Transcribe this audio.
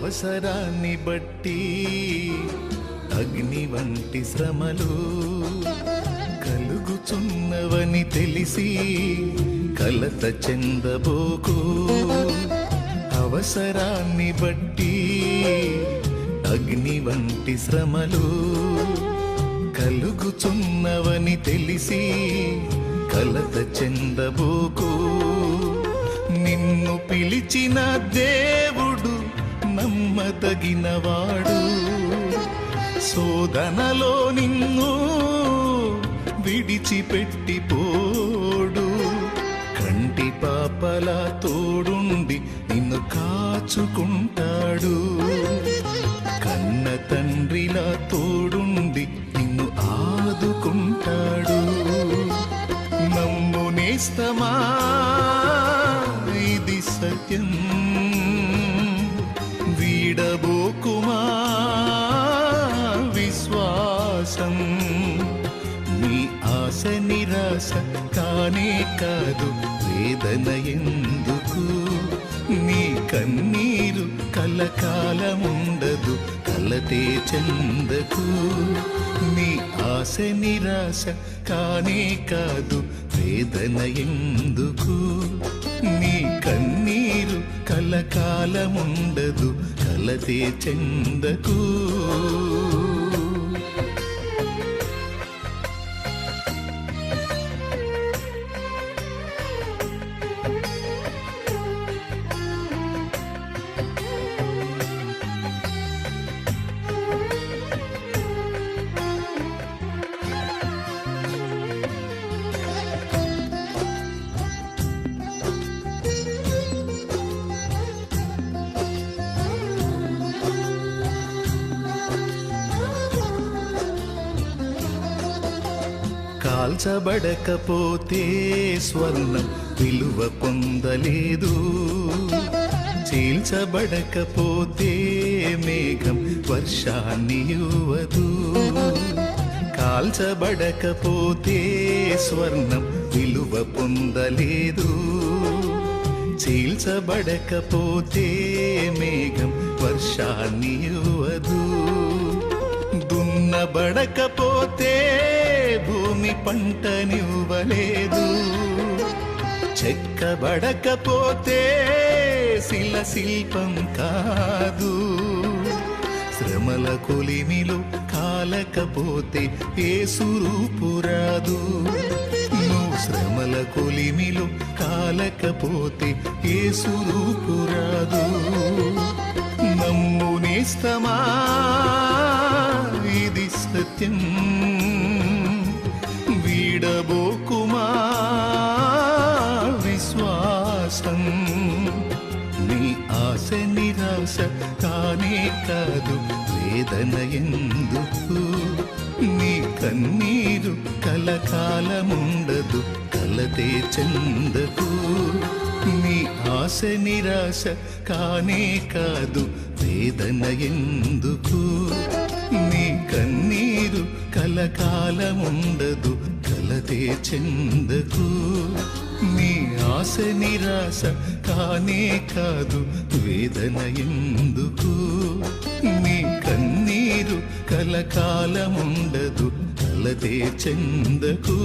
అవసరాన్ని బట్టి అగ్ని వంటి శ్రమలు కలుగుచున్నవని తెలిసి కలత చెందబోకు. అవసరాన్ని బట్టి అగ్ని వంటి శ్రమలు కలుగుచున్నవని తెలిసి కలత చెందబోకు. నిన్ను పిలిచిన దేవుడు నమ్మదగినవాడు, శోధనలో నిన్ను విడిచిపెట్టిపోడు. కంటి పాపలా తోడుండి నిన్ను కాచుకుంటాడు, కన్న తండ్రిలా తోడుండి నిన్ను ఆదుకుంటాడు. నమ్ము నేస్తమా, ఇది సత్యం, వీడబోకుమా విశ్వాసం. నీ ఆశ నిరాశ కానే కాదు, వేదన ఎందుకు? నీ కన్నీరు కలకాలముండదు, కలతే చెందకు. నీ ఆశ నిరాశ కానే కాదు, వేదన ఎందుకు? నీ కన్నీరు కలకాలముండదు, కలతే చెందకు. కాల్చబడకపోతే స్వర్ణం విలువ పొందలేదు, చీల్చబడకపోతే మేఘం వర్షాన్ని ఇవ్వదు. కాల్చబడకపోతే స్వర్ణం విలువ పొందలేదు, చీల్చబడకపోతే మేఘం వర్షాన్ని ఇవ్వదు. దున్నబడకపోతే భూమి పంటనివ్వలేదు, చెక్కబడకపోతే శిల శిల్పం కాదు. శ్రమల కొలిమిలో కాలకపోతే యేసు రూపు రాదు. నువ్వు శ్రమల కొలిమిలో కాలకపోతే యేసు రూపు రాదు. నమ్ము నేస్తమా, ఇది సత్యం, వీడబోకుమా విశ్వాసం. నీ ఆశ నిరాశ కానే కాదు, వేదన ఎందుకు? నీ కన్నీరు కలకాలముండదు, కలతే చెందకు. నీ ఆశ నిరాశ కానే కాదు, వేదన ఎందుకు? నీ కన్నీరు కలకాలముండదు, కలతే చెందకు. నీ ఆశ నిరాశ కానే కాదు, వేదన ఎందుకు? నీ కన్నీరు కలకాలముండదు, కలతే చెందకు.